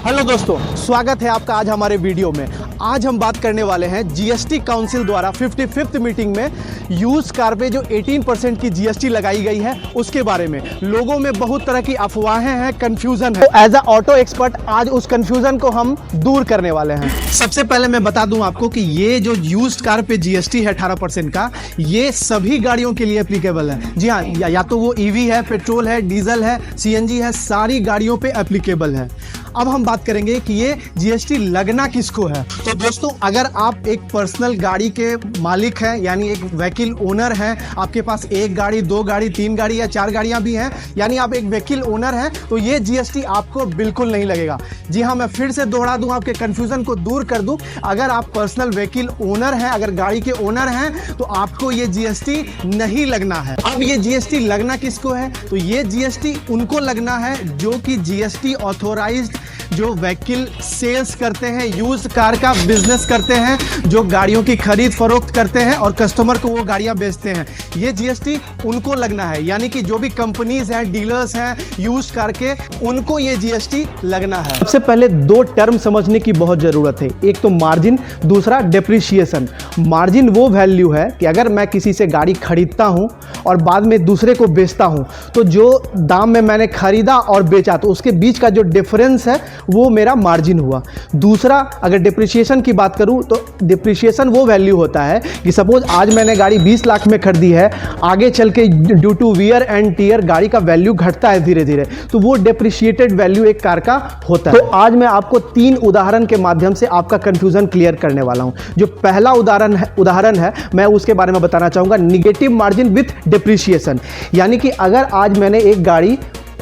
Hello दोस्तों, स्वागत है आपका आज हमारे वीडियो में। आज हम बात करने वाले हैं जीएसटी काउंसिल द्वारा 55th मीटिंग में यूज कार पे जो 18% की जीएसटी लगाई गई है उसके बारे में। लोगों में बहुत तरह की अफवाहें हैं, कंफ्यूजन है। एज अ ऑटो एक्सपर्ट आज उस कंफ्यूजन को हम दूर करने वाले हैं। सबसे पहले मैं बता दूं आपको कि ये जो यूज कार पे जीएसटी है 18% का, ये सभी गाड़ियों के लिए एप्लीकेबल है। जी हाँ, या तो वो ईवी है, पेट्रोल है, डीजल है, सीएनजी है, सारी गाड़ियों पे एप्लीकेबल है। अब हम बात करेंगे कि ये जीएसटी लगना किसको है। तो दोस्तों, अगर आप एक पर्सनल गाड़ी के मालिक हैं, यानी एक व्हीकल ओनर हैं, आपके पास एक गाड़ी, दो गाड़ी, तीन गाड़ी या चार गाड़ियां भी हैं, यानी आप एक व्हीकल ओनर हैं, तो ये जीएसटी आपको बिल्कुल नहीं लगेगा। जी हाँ, मैं फिर से दोहरा दूं, आपके कंफ्यूजन को दूर कर दूं। अगर आप पर्सनल व्हीकल ओनर हैं, अगर गाड़ी के ओनर हैं, तो आपको ये जीएसटी नहीं लगना है। अब ये जीएसटी लगना किसको है? तो ये जीएसटी उनको लगना है जो कि जीएसटी ऑथोराइज्ड, जो व्हीकल सेल्स करते हैं, यूज कार का बिजनेस करते हैं, जो गाड़ियों की खरीद फरोख्त करते हैं और कस्टमर को वो गाड़ियां बेचते हैं। ये जीएसटी उनको लगना है, यानी कि जो भी कंपनीज हैं, डीलर्स हैं यूज कार के, उनको ये जीएसटी लगना है। सबसे पहले दो टर्म समझने की बहुत जरूरत है, एक तो मार्जिन, दूसरा डेप्रिसिएशन। मार्जिन वो वैल्यू है कि अगर मैं किसी से गाड़ी खरीदता हूं और बाद में दूसरे को बेचता हूं, तो जो दाम में मैंने खरीदा और बेचा, तो उसके बीच का जो डिफरेंस है वो मेरा मार्जिन हुआ। दूसरा, अगर डिप्रिसिएशन की बात करूं, तो डिप्रिसिएशन वो वैल्यू होता है कि सपोज आज मैंने गाड़ी 20 लाख में खरीदी है, आगे चल के due to wear and tear गाड़ी का वैल्यू घटता है धीरे धीरे, तो वो डिप्रिशिएटेड वैल्यू एक कार का होता है। तो आज मैं आपको 3 उदाहरण के माध्यम से आपका कंफ्यूजन क्लियर करने वाला हूं। जो पहला उदाहरण है मैं उसके बारे में बताना चाहूंगा, निगेटिव मार्जिन विथ डिप्रिसिएशन। यानी कि अगर आज मैंने एक गाड़ी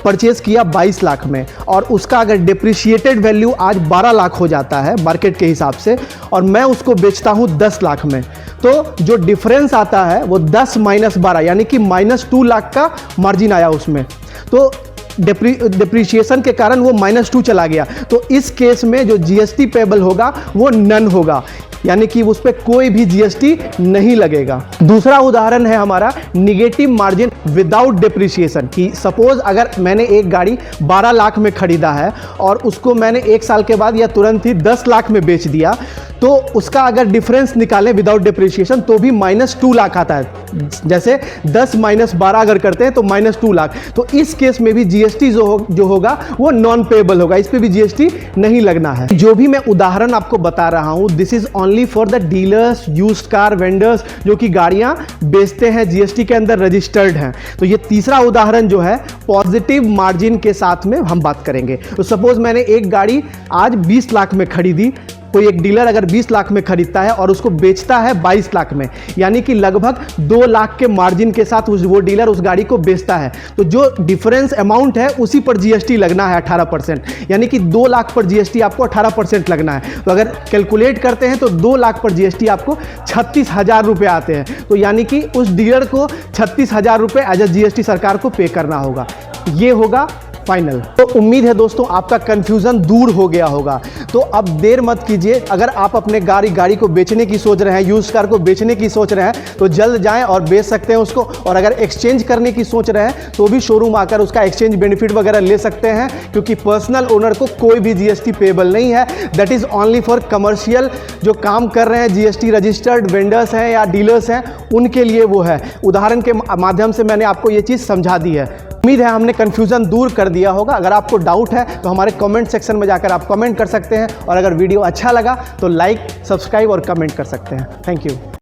परचेज किया 22 लाख में और उसका अगर डिप्रिशिएटेड वैल्यू आज 12 लाख हो जाता है मार्केट के हिसाब से, और मैं उसको बेचता हूं 10 लाख में, तो जो डिफरेंस आता है वो 10 माइनस 12, यानी कि -2 लाख का मार्जिन आया उसमें। तो डिप्रिशिएशन के कारण वो -2 चला गया, तो इस केस में जो जीएसटी पेबल होगा वो नन होगा, यानी कि उस पर कोई भी जीएसटी नहीं लगेगा। दूसरा उदाहरण है हमारा निगेटिव मार्जिन विदाउट डिप्रिसिएशन, कि सपोज अगर मैंने एक गाड़ी 12 लाख में खरीदा है और उसको मैंने 1 साल के बाद या तुरंत ही 10 लाख में बेच दिया, तो उसका अगर डिफरेंस निकालें विदाउट डिप्रिसिएशन तो भी -2 लाख आता है। जैसे 10 माइनस 12 अगर करते हैं तो -2 लाख। तो इस केस में भी जीएसटी जो होगा वो नॉन पेएबल होगा, इस पे भी जीएसटी नहीं लगना है। जो भी मैं उदाहरण आपको बता रहा हूं, this is only for the dealers, used car vendors, जो कि गाड़ियां बेचते हैं, जीएसटी के अंदर रजिस्टर्ड हैं। तो ये तीसरा उदाहरण जो है पॉजिटिव मार्जिन के साथ में हम बात करेंगे। तो सपोज मैंने एक गाड़ी आज 20 लाख में खरीदी, कोई एक डीलर अगर 20 लाख में खरीदता है और उसको बेचता है 22 लाख में, यानी कि लगभग 2 लाख के मार्जिन के साथ वो डीलर उस गाड़ी को बेचता है, तो जो डिफरेंस अमाउंट है उसी पर जीएसटी लगना है 18%, यानी कि 2 लाख पर जीएसटी आपको 18% लगना है। तो अगर कैलकुलेट करते हैं तो 2 लाख पर जीएसटी आपको 36,000 रुपये आते हैं, तो यानी कि उस डीलर को 36,000 रुपये एज अ जीएसटी सरकार को पे करना होगा। ये होगा फाइनल। तो उम्मीद है दोस्तों आपका कंफ्यूजन दूर हो गया होगा। तो अब देर मत कीजिए, अगर आप अपने गाड़ी को बेचने की सोच रहे हैं, यूज कार को बेचने की सोच रहे हैं, तो जल्द जाएं और बेच सकते हैं उसको। और अगर एक्सचेंज करने की सोच रहे हैं तो भी शोरूम आकर उसका एक्सचेंज बेनिफिट वगैरह ले सकते हैं, क्योंकि पर्सनल ओनर को कोई भी जीएसटी पेएबल नहीं है। That is only for commercial, जो काम कर रहे हैं, जीएसटी रजिस्टर्ड वेंडर्स हैं या डीलर्स हैं, उनके लिए वो है। उदाहरण के माध्यम से मैंने आपको ये चीज़ समझा दी है। उम्मीद है हमने कंफ्यूजन दूर कर दिया होगा। अगर आपको डाउट है तो हमारे कमेंट सेक्शन में जाकर आप कमेंट कर सकते हैं, और अगर वीडियो अच्छा लगा तो लाइक, सब्सक्राइब और कमेंट कर सकते हैं। Thank you.